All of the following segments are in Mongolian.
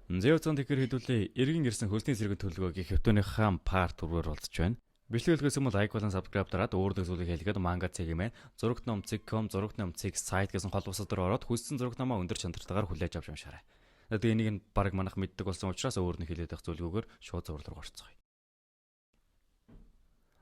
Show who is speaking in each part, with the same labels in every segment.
Speaker 1: Зэвцэн тэгэхээр хэдүүлээ эргэн ирсэн хөлсний зэрэг төлөвлөгөөгийн хөвтөөнийхөө парт 4-өр болцож байна. Бичлэгэлгээс юм лайк болон сабскрайб дараад өөрөөр зүйлийг хэлгээд манга цэгийн зурагт ном цэг.com зурагт ном цэг сайт гэсэн хол бусад дээр ороод хүссэн зураг номоо өндөр чанартайгаар хүлээж авч уншаарай. Тэгээд энийг нь баг манах мэддэг болсон учраас өөр нь хэлээд байх зүйлгүйгээр шууд зурлал руу орцгоё.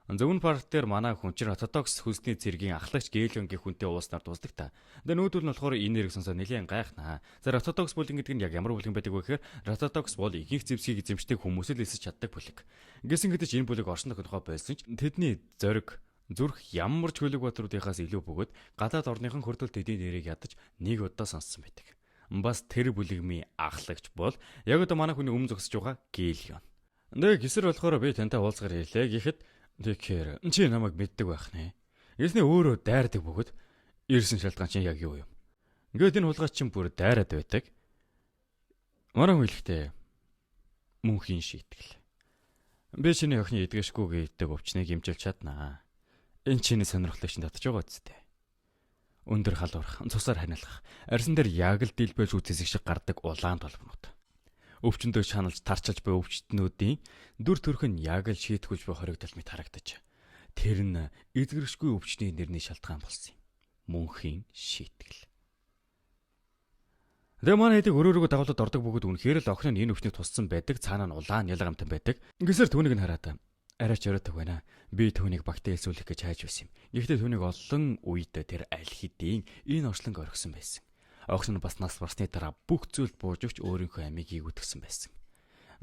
Speaker 1: Зөвхөн парт дээр манай хүн чинь ортодокс хөлсний цэргийн ахлагч Гээлонгийн хүнтэй уулснаар дуусдаг та. Тэгээ нүүдүүл нь болохоор энэ нэрийг сонсоод нэлийн гайхнаа. За ортодокс бүлэг гэдэг нь яг ямар бүлэг байдаг вэ гэхээр ортодокс бол ихэнх зэвсгийг эзэмшдэг хүмүүс л эсэж чаддаг бүлэг. Гэсэн хэдиж энэ бүлэг оршин тохиолгоо байсан ч тэдний зориг зүрх ямар ч хөлөг батруудынхаас илүү бөгөөд гадаад орныхон хөрдөлт эдийн нэрийг ядаж нэг удаа сонссон байдаг. Бас тэр бүлэгмийн ахлагч бол яг одоо манай хүний өмнө зогсож байгаа Гээлон. Тэгээ гисэр болохоор би тантай уулзгаар хэлээ гэхэд тэгэхээр чи намайг мэддэг байх нэ. Ясны өөрөө дайрдаг бөгөөд ирсэн шалтгаан чинь яг юу юм? Ингээд энэ хулгай чинь бүр дайраад байдаг. Маран хэлэхдээ мөнхийн шийтгэл. Би чиний охины эдгэшгүй гэдэг өвчнийг имжилж чаднаа. Энэ чиний сонирхлыг чинь татж байгаа үсттэй. Өндөр халуурах, цусаар ханиалгах, арьсан дээр яг л дэлбэж үзэсэг шиг гардаг улаан толбнууд. Өвчнөдөө шаналж тарчилж буй өвчтнүүдийн дүр төрх нь яг л шийтгүүлж буй хоригдол мэт харагдаж. Тэр нь эзгэршгүй өвчний нэрний шалтгаан болсон юм. Мөнхийн шийтгэл. Тэгээ манай хэдэг өрөөрөө дагуулад ордог бөгөөд үнэхээр л охин нь энэ өвчнийг туссан байдаг, цаанаа нь улаан ялгамтан байдаг. Ингэсээр түүнийг нь хараад арай ч оройтог байна. Би түүнийг багтаа элсүүлэх гэж хайж байсан юм. Гэхдээ түүнийг олон үед тэр аль хэдийн энэ орчлонг орхисон байсан. Охин нь бас нас барсны дараа бүх зүйлд буужвч өөрийнхөө амийг үтгсэн байсан.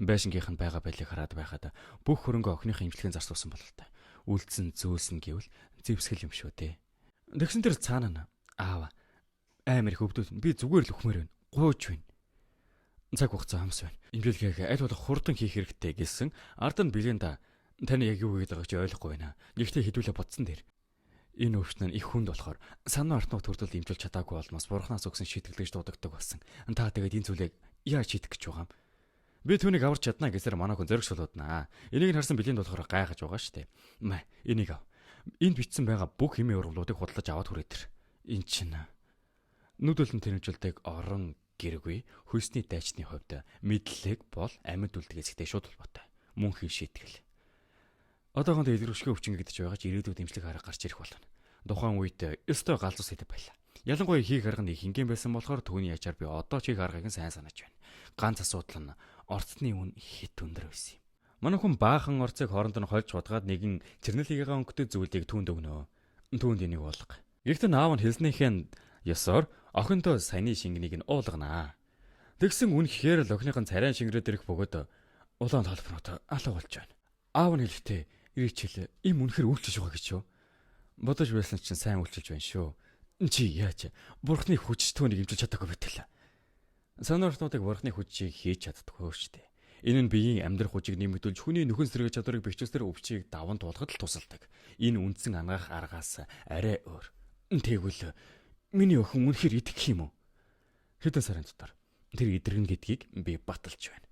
Speaker 1: Байшингийнх нь байгаа байлыг хараад байхад бүх хөрөнгө охиныхын имчилгээнд зарцуулсан бололтой. Үлдсэн зөөлсөн гэвэл зэвсгэл юм шүү дээ. Тэгсэн тэр цаана нь аав амар их өвдөд би зүгээр л өхмөр байна. Гууж байна. Цаг хугацаа хамс байна. Имчилгээг аль болох хурдан хийх хэрэгтэй гэсэн ард нь бэлэнда таны яг юу гэдэг байгааг чи ойлгохгүй байна. Гэхдээ хэдүүлээ бодсон дээр энэ өвчтөн их хүнд болохоор санаа ортноо төрдөл имжүүлж чадаагүй болмоос бурхнаас өгсөн шийтгэлж дуудагддаг болсон. Та тэгээд энэ зүйлийг яаж шийдэх гэж байгаа юм? Би түүнийг аварч чаднаа гэсээр манай хүн зөрөгшүүлүүднаа. Энийг нь харсан бэлэнд болохоор гайхаж байгаа штэ. Энийг ав. Энд бичсэн байгаа бүх хэмээ ургуулуудыг худалдаж аваад хүрээ тэр. Энд чинь нүдэлэн тэрэмжилдэг орон гэргүй хөлсний дайчны хувьд мэдлэг бол амьд үлдгээс ихтэй шууд холбоотой. Мөнхийн шийтгэл. Одоогонд илэрхшгүй өвчин гэдэг ч байгаа ч ирээдүйд эмчлэг хараа гарч ирэх болно. Тухайн үед өстой галзуу сэдв байлаа. Ялангуяа хийх арга нь хингийн байсан болохоор түүний ячаар би одоо ч хийх аргыг сайн санаж байна. Ганц асуудал нь орцны үн хит өндөр байсан юм. Манай хүн баахан орцыг хооронд нь хольж бодгаад нэгэн чирнэлийгээ өнгөтэй зүйлийг түүнд өгнө. Түүнд энийг уулга. Гэхдээ аав нь хэлснийхэн ёсоор охиндоо саяны шингэнийг нь уулганаа. Тэгсэн үнэхээр л охиныхон царайн шингэрээд ирэх бөгөөд улаан толбнууд алга болж байна. Аав нь хэлэхдээ ирээчил им үнэхээр үйлчлж байгаа гэж юу? Бодож байсан чинь сайн үйлчлж байна шүү. Чи яаж бурхны хүч түүнийг имжүүлж чадаагүй байтал. Санаартнуудыг бурхны хүчийг хийж чаддаггүй шүү дээ. Энэ нь биеийн амьдрах хүчийг нэмэгдүүлж хүний нөхөн сэргээ чадварыг бэхжүүлсээр өвчийг даван туулахад л тусалдаг. Энэ үндсэн ангаах аргаас арай өөр. Тэгвэл миний охин үнэхээр идэх юм уу? Хэдэн сарын дотор тэр идэргэн гэдгийг би баталж байна.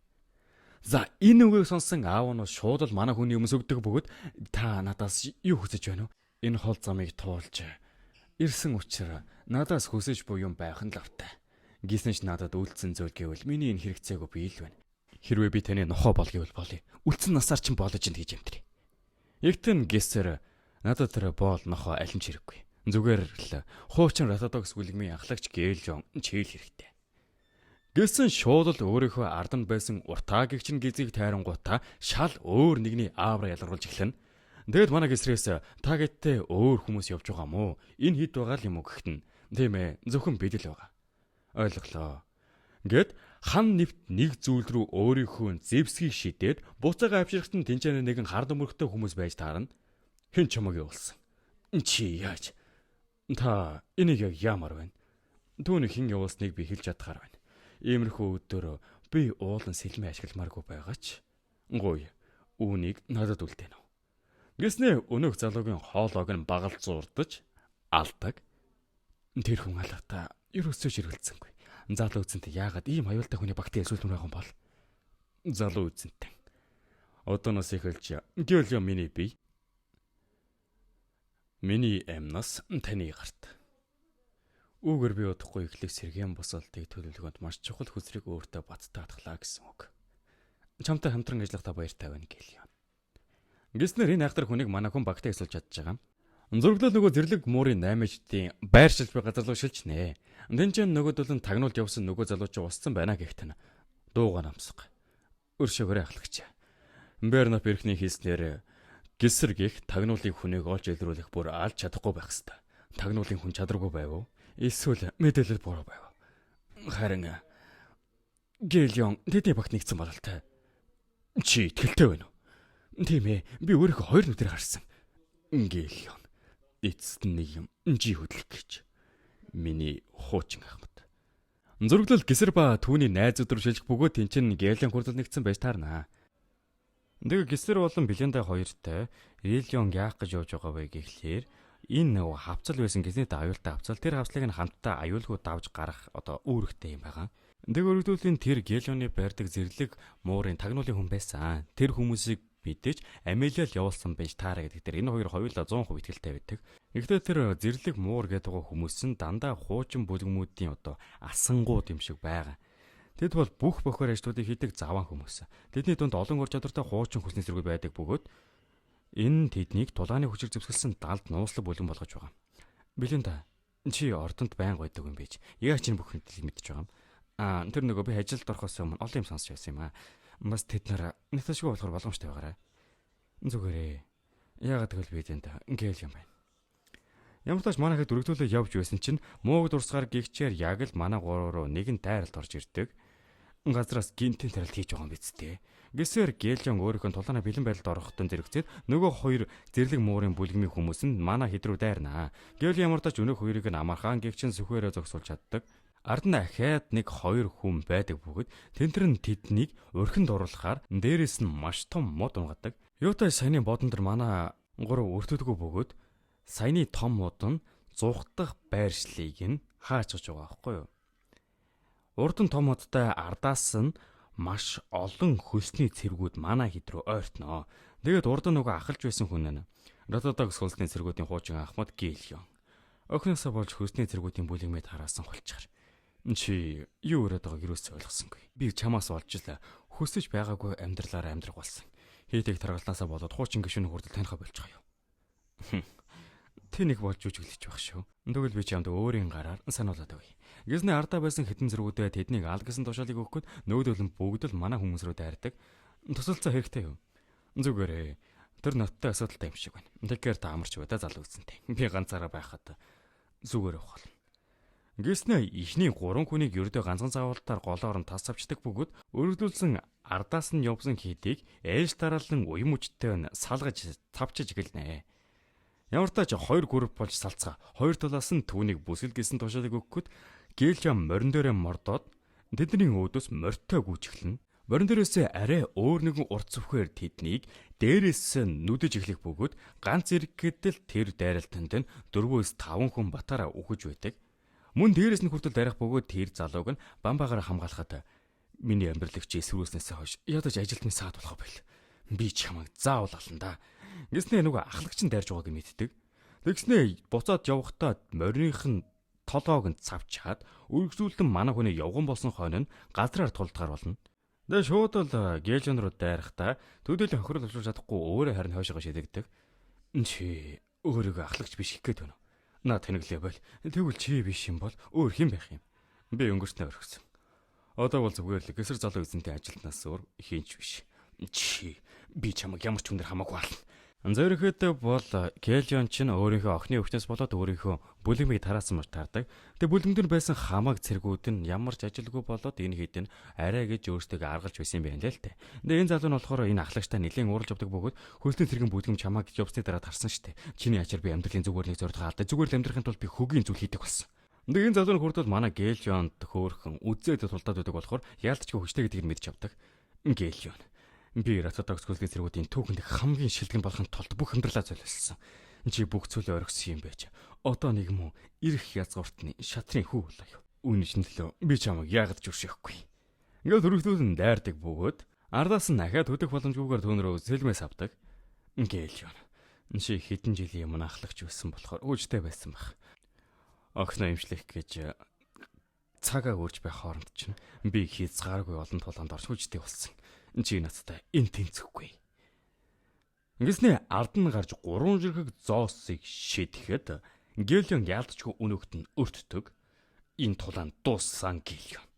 Speaker 1: За энэ үгийг сонсон аав нь шууд л манай хүний өмнө сүгдэг бөгөөд та надаас юу хүсэж байна вэ? Энэ хол замыг туулж ирсэн учраас надаас хүсэж буй юм байх нь лавтай. Гисэн ч надад үлдсэн зүйл гэвэл миний энэ хэрэгцээг би ил байна. Хэрвээ би таны нохоо бол гэвэл болъё. Үлдсэн насаар ч болж ин гэж юмтрий. Ягтэн гисэр надад тэр боол нохоо аль нь ч хэрэггүй. Зүгээр л хуучин ортодокс бүлэгмийн ахлагч Гээлон чийл хэрэгтэй. Гэсэн шууд л өөрийнхөө ард нь байсан уртаа гэгчин гизийг тайрангуудаа шал өөр нэгний аавра ялгаруулж эхлэнэ. Тэгэд манай гисрээс та гэдтэй өөр хүмүүс явж байгаа мó? Энэ хэд байгаа юм уу гэхтэн. Тийм ээ, зөвхөн бид л байгаа. Ойлголоо. Гэт хан нэвт нэг зүйл рүү өөрийнхөө зэвсгийг шидээд буцаага авчирхт нь тэнцэнэ нэгэн хард өмөрхтэй хүмүүс байж таарна. Хэн чамаг явуулсан? Чи яаж? Та энийг яг яамаар байна? Түүний хэн явуулсныг би хэлж чадхаар байна. Иймэрхүү өдөр би уулан сэлмээ ашигламааргүй байгаа ч гуй үүнийг надад үлдээнэ. Гэснээ өнөөх залуугийн хоолойг нь багалд зурдаж алдаг. Тэр хүн алгата ерөөсөө ширгэлцсэнгүй. Залуу үзэнтэй яагаад ийм аюултай хүний багтаа эсвэл байгаа юм бол? Залуу үзэнтэй. Одооноос эхэлж гэвэл миний бие. Миний амнаас таны гарт. Үүгээр би удахгүй эхлэх сэргийн босолтыг төлөвлөгөөнд маш чухал хүсрийг өөртөө баттаатглаа гэсэн үг. Чамтай хамтран ажиллахдаа баяртай байна гэлээ. Гиснэр энэ айхтар хүнийг манай хүн багтаа эсэлж чадж байгаа. Зурглал нөгөө зэрлэг муурын 8-чдийн байршилж буй газар руу шилжнэ. Тэн чинь нөгөөдөл нь тагнуулд явсан нөгөө залууч устсан байна гэхтэн. Дуугаа намсаг. Өршөөгөр ахлагч. Бернап эрхний хийснээр гисэр гих тагнуулын хүнийг олж илрүүлэх бүр алж чадахгүй байх хэвээр. Тагнуулын хүн чадваргүй байв уу? Эсвэл мэдээлэл буруу байв. Харин Гэлион тэдний багт нэгдсэн бололтой. Чи итгэлтэй байна уу? Тийм ээ. Би өөрийнхөө хоёр нүдээр харсан. Гэлион. Эцэст нэг юм жи хөдлөх гэж. Миний хуучин ахмад. Зураглал гисэр ба түүний найзууд руу шилжих бөгөөд тэнцэн Гэлион хурдл нэгдсэн байж таарна. Тэгээ гисэр болон Билендэ хоёртой Гэлион яах гэж явж байгаа вэ гэхлээр энэ нөгөө хавцал байсан гиснэт аюултай хавцал тэр хавцлыг нь хамтдаа аюулгүй давж гарах үүрэгтэй юм байгаа. Тэг өргөдүүлэн тэр Гэлионы байрдаг зэрлэг муурын тагнуулын хүн байсан. Тэр хүмүүсийг мэдээж амилал явуулсан байж таараа гэдэг. Тэр энэ хоёр хоёулаа 100% итгэлтэй байдаг. Гэхдээ тэр зэрлэг муур гэдэг хүмүүс нь дандаа хуучин бүлгэмүүдийн асангууд юм шиг байгаа. Тэд бол бүх бохор ажлуудыг хийдэг заван хүмүүс. Тэдний дунд олон ур чадвартай хуучин хүнсний зэрэг байдаг бөгөөд энэ тэднийг тулааны хүчээр зэвсгэлсэн далд нууцлаг бүлгэн болгож байгаа. Билэнда чи ордонд байнга байдаг юм биш. Яг чинь бүх мэдээлэл мэдчихэж байгаа юм. Тэр нөгөө би ажилд орохоос өмнө олон юм сонсч байсан юм аа. Бас тэд нар нэтэшгүй болохоор боломжтой байгаарай. Зүгээрээ. Яагаад гэвэл би тэнд ингээл юм байна. Ямар ч тач манайхад дөрөгдүүлээ явж байсан чинь мууг дурсгаар гихчээр яг л манай гурав руу нэгэн дайралт орж ирдэг. Газраас гинтэн тарилт хийж байгаа юм биз дээ. Гисэр Гэлион өөрийнхөө тулааны бэлэн байдалд орохтон зэрэгцээд нөгөө хоёр зэрлэг муурын бүлгмийн хүмүүс нь манай хэд рүү дайрнаа. Гэлион ямар ч өнөө хоёрыг нь амархан гихчин сүхээрээ зогсуулж чаддаг. Ард нь ахаад нэг хоёр хүн байдаг бөгөөд тентэр нь тэднийг урхинд оруулахаар дээрээс нь маш том мод унгадаг. Юутай саяны бодон дэр манай гурав өртөдгөө бөгөөд саяны том мод нь зугтах байршлыг нь хаачж байгаа байхгүй юу? Урд нь том модтай ардаас нь маш олон хөлсний цэргүүд манай хэд рүү ойртноо. Тэгээд урд нь нөгөө ахалж байсан хүн нь Ротодокс хөлсний цэргүүдийн хуучин ахмад Гэлион. Охиноосоо болж хөлсний цэргүүдийн бүлэгмэд хараасан холчгар. Чи юу өрөөд байгааг юусоо ойлгосонгүй. Би чамаас олж л хөсөж байгаагүй амьдралаараа амьдрах болсон. Хийдэг таргалнаасаа болоод хуучин гишүүн хурдл танихаа болж байгаа юу? Тэнийг болж үжиглэж байх шүү. Тэгвэл би чамд өөрийн гараар сануулад өгье. Гиснэ ардаа байсан хитэн зэргүүдэд тэднийг аль гэсэн тушаалыг өгөхөд нөөдөл нь бүгд л манай хүмүүс рүү дайрдаг. Тусалцаа хэрэгтэй юу? Зүгээрээ. Тэр ноттой асуудалтай юм шиг байна. Тэгэхээр та амарч бай да залуу үзэнтэй. Би ганцаараа байхад зүгээр явах болно. Гиснэ ихний 3 хүнийг ердөө ганцхан заавалтаар голоор нь тас авчдаг бөгөөд өргөдүүлсэн ардаас нь явсан хийдийг ээж дараалан уян мөчтэй нь салгаж цавчиж гэлнэ. Ямар ч тач 2 групп болж салцгаа. 2 талаас нь түүнийг бүсгэл гэсэн тушаалыг өгөхөд Гэлион морин дээрээ мордоод тэдний өөдөөс морьтой гүйчихлэн. Морин дээрээс арай өөр нэгэн урт зүвхээр тэднийг дээрээс нүдэж эхлэх бөгөөд ганц эргэдэл тэр дайралтанд нь 4-5 хүн батаараа үхэж байдаг. Мөн дээрээс нь хүртэл дайрах бөгөөд тэр залууг нь бамбагаар хамгаалахад миний амьдралагч эсвэрүүснээсээ хойш ядаж ажилд минь саад болох байл. Би чамайг заавал ална да. Гэснээ нөгөө ахлагч нь дайрж байгааг мэддэг. Тэгснээ буцаад явахдаа мориных нь толоог нь цавчаад үргэлжлүүлэн манай хүний явган болсон хойно нь газраар тулдгаар болно. Тэгээ шууд л Гэлион руу дайрахдаа төдийлөн хохирол олж чадахгүй өөрөө харин хойшоо шидэгдэг. Чи өөрийгөө ахлагч биш их гээд байна. Наа тэнэглээ байл. Тэгвэл чи биш юм бол өөр хэн байх юм? Би өнгөрснөө орхисон. Одоо бол зүгээр л гэсэр залуу эзэнтэй ажилтнаас өөр хийнч биш. Чи би чамайг ямар ч хүнээр хамаагүй ална. Зөөрөхөд бол Гэлион ч өөрийнхөө охины өвчнөөс болоод өөрийнхөө бүлэмийг тараасан мөр таардаг. Тэгээ бүлэмдэр байсан хамааг цэргүүд нь ямар ч ажилгүй болоод энэ хэд нь арай гэж өөрсдөө аргалж байсан юм байна л те. Тэгээ энэ залуу нь болохоор энэ ахлагчтай нэлээд ууралж авдаг бөгөөд хөлтийн цэргийн бүлгэм чамааг явсны дараа тарсан штэ. Чиний ачаар би амьдралын зүгээр нэг зорилгоо алдаа. Зүгээр л амьдрахын тулд би хөгийн зүйл хийдэг болсон. Тэгээ энэ залуу нь хүртэл манай Гэлионд хөөхөн үзээд тулдаад байдаг болохоор яалтчгүй хүчтэй гэдгийг мэдж авдаг. Гэлион. Би Ротодокс хөлсний цэргүүдийн түүхэнд хамгийн шилдэг болохын тулд бүх амьдралаа золиослсон. Чи бүх зүйлээ оргисон юм байж. Одоо нэг мөн ирэх язгууртны шатрын хүү болоо юу. Үүний шинэлөө би чамайг яагаад ч өршөхгүй. Ингээд хөрөгдүүлэн дайрдаг бөгөөд ардаас нь ахаад хөдөх боломжгүйгээр түүнрөө сэлмээс авдаг. Гэлион. Чи хэдэн жилийн өмнө ахлагч байсан болохоор өөжтэй байсан баг. Огсноо имшлэх гэж цагаа өөрж байх хооронд чинь би хязгааргүй олон тулаанд орж хүчтэй болсон. Чи надтай энэ тэнцэхгүй. Ингэснэ ард нь гарч 3 жиргэг зоосыг шидэхэд Гелион яалтчгүй өнөөхт нь өртдөг. Энэ тулаанд дууссан Гелион.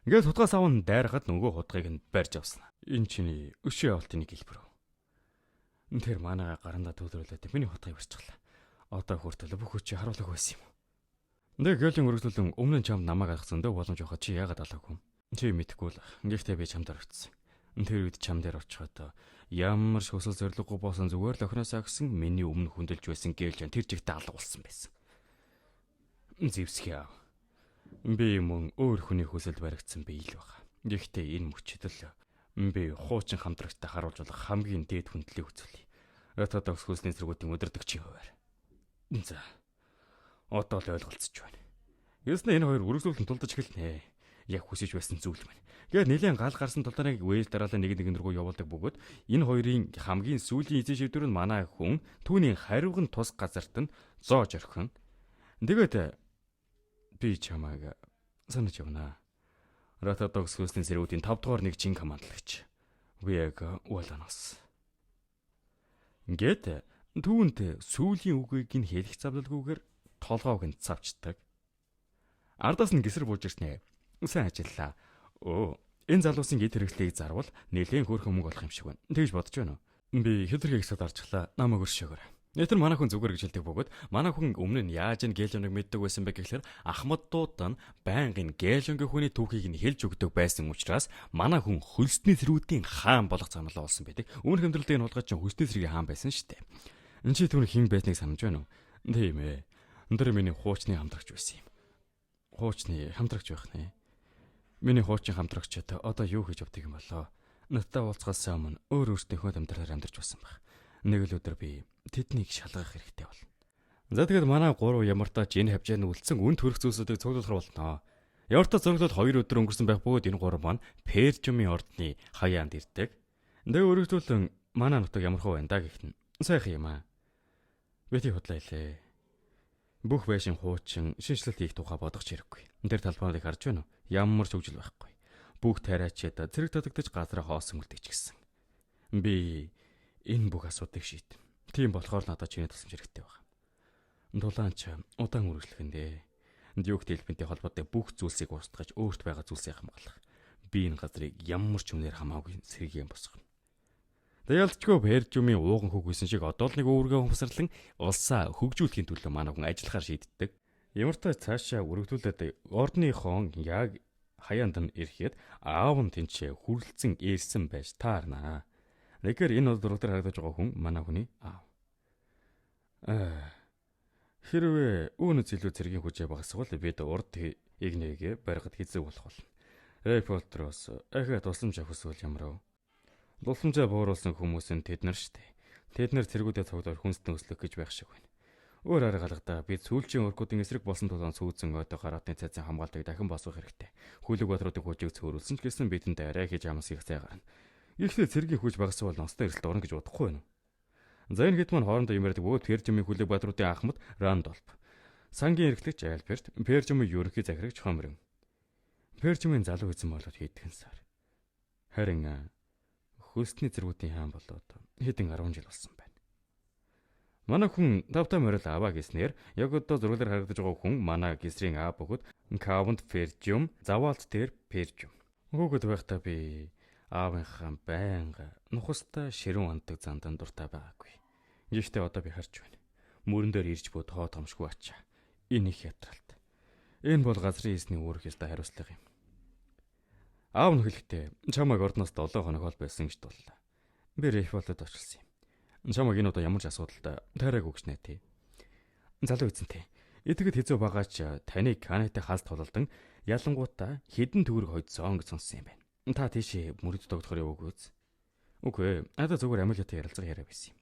Speaker 1: Ингээд хутгаас аван дайрахад нөгөө хутгийг нь барьж авсан. Энэ чиний өшөө явалтын нэг хэлбэр. Тэр манайга гарандаа төвлөрүүлээд миний хутгийг барьчихлаа. Одоо хүртэл бүх хүчийг харуулах байсан юм. Гелион өргөжлөлөн өмнө нь чамд намайг алгасан дөө боломж авахад чи яагаад алаагүй юм? Чи мэдэхгүй л. Гэхдээ би чамд орчихсон. Тэр үед чам дээр очиход ямар ч хөсөл зориггүй боосон зүгээр л охиноосаа гисэн миний өмнө хүндэлж байсан Гелион тэр жигтэй алга болсон байсан. Зевсхий. Би мөн өөр хүний хүсэлд баригдсан биел байгаа. Гэхдээ энэ мөчөдөл би хуучин хамтрагчтай харуулж болох хамгийн дээд хүндлийг үзүүлье. Ортодокс хөлсний зэргүүдийн удирдагчийн хуваар. За. Одоо л ойлголцож байна. Яснаа энэ хоёр үргэлжлүүлэн тулдаж эхэлнэ. Яг хүсэж байсан зүйл маань. Гэхдээ нэлээд гал гарсан тул дарааг вээж дараалал нэг рүү явуулдаг бөгөөд энэ хоёрын хамгийн сүүлийн эзэн шийдвэр нь манай хүн түүний хариугын тус газарт нь зоож орхин. Тэгээд би чамайг санаж явна. Ортодокс хөлсний зэргүүдийн 5 дугаар нэг чин командлагч. Би яг Уоланос. Ингээд түүнд сүүлийн үгийг нь хэлэх завлалгүйгээр толгоог нь цавчдаг. Ардаас нь гисэр бууж ирснэ. Сайн ажиллаа. Энэ залуусын гид хэрэглэгийг зарвал нэлээд хөөрхөн мөнгө олох юм шиг байна. Тэгж бодож байна уу? Би хэдэрхий гисэд арчлаа. Намайг өршөөгөр. Нэтэр манай хүн зүгээр гэж хэлдэг бөгөөд манай хүн өмнө нь яаж энэ Гелионыг мэддэг байсан бэ гэхлээр Ахмаддууд нь байнгын Гелионгийн хүний түүхийг нь хэлж өгдөг байсан учраас манай хүн хөлсний зэрүүдийн хаан болох замлаа болсон байдаг. Өмнөх амьдралдаа энэ хулгай чинь хөлсний зэргийн хаан байсан шүү дээ. Энд чи түүний хин байсныг санаж байна уу? Тийм ээ. Өндөр миний хуучны хамтрагч байсан юм. Хуучны хамтрагч байх нэ. Миний хуучин хамтрагчид одоо юу хийж явдаг юм болоо? Надтай уулзахаас өмнө өөр өөртөөхөө амьдралаар амьдарч байсан баг. Нэг л өдөр би тэднийг шалгах хэрэгтэй бол. За тэгээд манай 3 ямартаач энэ хавжааны үлдсэн үн төрөх зүйлсүүдийг цуглуулах болно. Ямартаа зөрөглөд 2 өдөр өнгөрсөн байх бөгөөд энэ 3 маань Пержумын ордны хаяанд ирдэг. Тэгээ өргөжлүүлэн манай нутаг ямар хөө байна да гэхтэн. Сайхан юм аа. Би тий худлаа илээ. Бүх байшин хуучин шинжлэлт хийх тухай бодох хэрэггүй. Тэр талбарыг харж байна уу? Ямар ч хөвжил байхгүй. Бүх тариачид зэрэг татагдаж газараа хоосон үлдэж гисэн. Би энэ бүх асуудыг шийдэв. Тийм болохоор надад чиний тусламж хэрэгтэй байна. Дулаанч удаан үргэлжлэхэндээ. Дюк дэлбэнтэй холбоотой бүх зүйлсийг устгаж өөрт байгаа зүйлсийг хамгаалах. Би энэ газрыг ямар ч юмнээр хамаагүй сэргийм босгоно. Ялцчгүй Пержумын ууган хөгүйсэн шиг одоо л нэг өөргөө humсарлан улсаа хөгжүүлэхийн төлөө манай хүн ажиллахаар шийддэг. Ямартай цаашаа өргөдүүлээд ордныхон яг хаяанд нь ирэхэд аав нь тэнцээ хүрлцэн ирсэн байж таарнаа. Нэгэр энэ дөрөв дээр харагдаж байгаа хүн манай хүний аав. Хэрвээ үүнээс илүү зэргийн хүчээ багасгавал бид урд игнэгээ барихад хэцүү болох болно. Рейфолтроос ахиад тусламж авах хүсвэл ямар вэ? Дулсамжаа бууруулсан хүмүүс нь тэд нар штэ. Тэд нар цэргүүдэд цогдоор хүнсний өслөх гэж байх шиг байна. Өөр арга алгадаа бид сүүлчийн өргүүдийн эсрэг болсон тулаан сүүцэн ойтой гараатны цайзын хамгаалтыг дахин босгох хэрэгтэй. Хүлэг бадруудын хүчийг цөөрүүлсэн ч гэсэн бидэнд арай хийж амс их цай гарна. Гэхдээ цэргийн хүч багасвал ностой эрсэлт орно гэж бодохгүй байна. За энэ хэд маань хоорондоо юм ярьдаг бөгөөд Пержумын хүлэг бадруудын ахмад Рандолф, сангийн эрхлэгч Альберт, Пержумын ерөнхий захирагч Хомрин. Пержумын залуу эзэн болоод хэдхэн сар. Харин хөлсний зэргүүдийн хаан болоод хэдэн 10 жил болсон байна. Манай хүн тавтай морил аваа гэснээр яг одоо зурглаар харагдаж байгаа хүн манай гисрийн аа бөгөөд Кавант Пержум, Заваалт дээр Пержум. Хөөгд байхдаа би аавынхаа байнга нухастай ширүүн ундаг зандан дуртай байгаагүй. Гэхдээ одоо би харж байна. Мөрөн дээр ирж бод хоо томшгүй ачаа. Энэ их ятралт. Энэ бол газрын эзний үүрэг ёстой хариуцлага юм. Аав нь хэлэхдээ чамайг ордноос 7 хоног хол байсан гэж дууллаа. Би Рейфолтод очилсан юм. Чамайг энэ удаа ямар ч асуудалтай тайраагүй гэж найти. Залуу эзэнтэй. Итгэд хэзээ байгаач таныг Канатай хаалт тололдон ялангуутаа хідэн төгрөг хойдсон гэж сонссон юм байна. Та тийшээ мөрөд тогтохоор яваагүй үз. Үгүй ээ. Ада зүгээр Амелиатай ярилцах яриа байсан юм.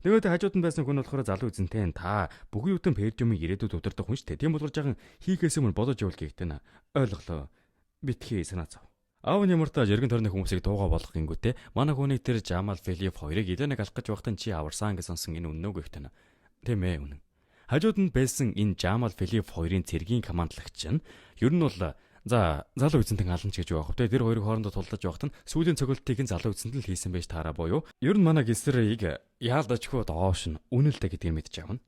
Speaker 1: Тэгээд хажууд нь байсан хүн болохоор залуу эзэнтэй та бүхэн юутан Пержумын ирээдүйд удирдах хүн шүү дээ. Тийм болохоор жаахан хийхээс өмнө бодож явуул гэхтэн ойлголоо. Битгий санаа зов. Аав нь ямартаа жиргэн тойрны хүмүүсийг дуугаа болгох гингүүтэй манай хүний тэр Жамал Филип хоёрыг илэнэг алах гэж байхдаа чи аварсан гэж сонсон энэ үннөө гэхтэн. Тийм ээ үнэн. Хажууд нь байсан энэ Жамал Филипп хоёрын цэргийн командлагч нь ер нь бол за залуу эзэнтэн алан ч гэж байгаа хөтэй тэр хоёрын хоорондоо тулдаж явахт нь сүүлийн цогцолтыг нь залуу эзэнт л хийсэн байж таараа буюу ер нь манай гисрийг яалдажгүй доош нь үнэлтэй гэдгийг мэдж авна.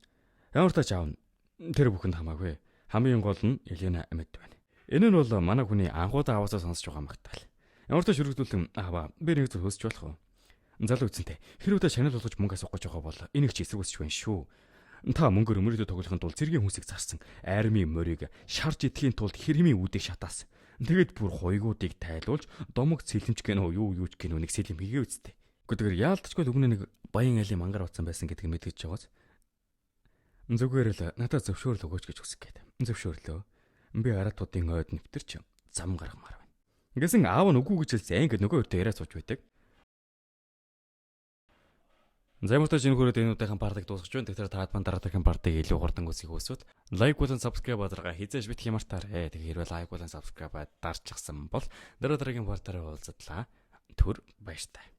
Speaker 1: Ямар тач аавна тэр бүхэнд хамаагүй. Хамгийн гол нь Елена амьд байна. Энэ нь бол манай хүний анхудаа аваасаа сонсож байгаа магтаал. Ямар тач шүрэгдүүлэн аваа би нэг зүйл хөсөж болох уу? Залуу эзэнтэй хэрвээ та шанал болгож мөнгө асуух гэж байгаа бол энийг ч эсэргүүцэж байна шүү. Та мөнгөөр өмөрөдөө тоглохын тулд цэргийн хүмүүсийг зарсан. Армийн морийг шарж идэхийн тулд хэрмийн үдийг шатаасан. Тэгэд бүр хойгуудыг тайлуулж домог сэлэмч гэнэ юу ч гэнэ нэг сэлэм хийгээ үсттэй. Гэхдээ яалтчгүй өгнө нэг баян айлын мангар утсан байсан гэдгийг мэдгэж байгааз. Зүгээр л надад зөвшөөрөл өгөөч гэж хүсэх гээд. Зөвшөөрлөө. Би аратуудын ойд нэвтэрч зам гаргамаар байна. Ингэсэн аав нь үгүй гэж хэлсэн ингээд нөгөө өртөө яриа сууж байдаг. Займартаж энэ хүрээд энэ удаагийн партыг дуусгаж байна. Тэгэхээр та хэд дараагийн партыг илүү хурдан үсгэх хүсвэл лайк болон subscribe бадарга хизээж бит хямартаарэ. Тэгэхээр лайк болон subscribe дарчихсан бол дараагийн партаараа уулзтлаа. Түр баяртай.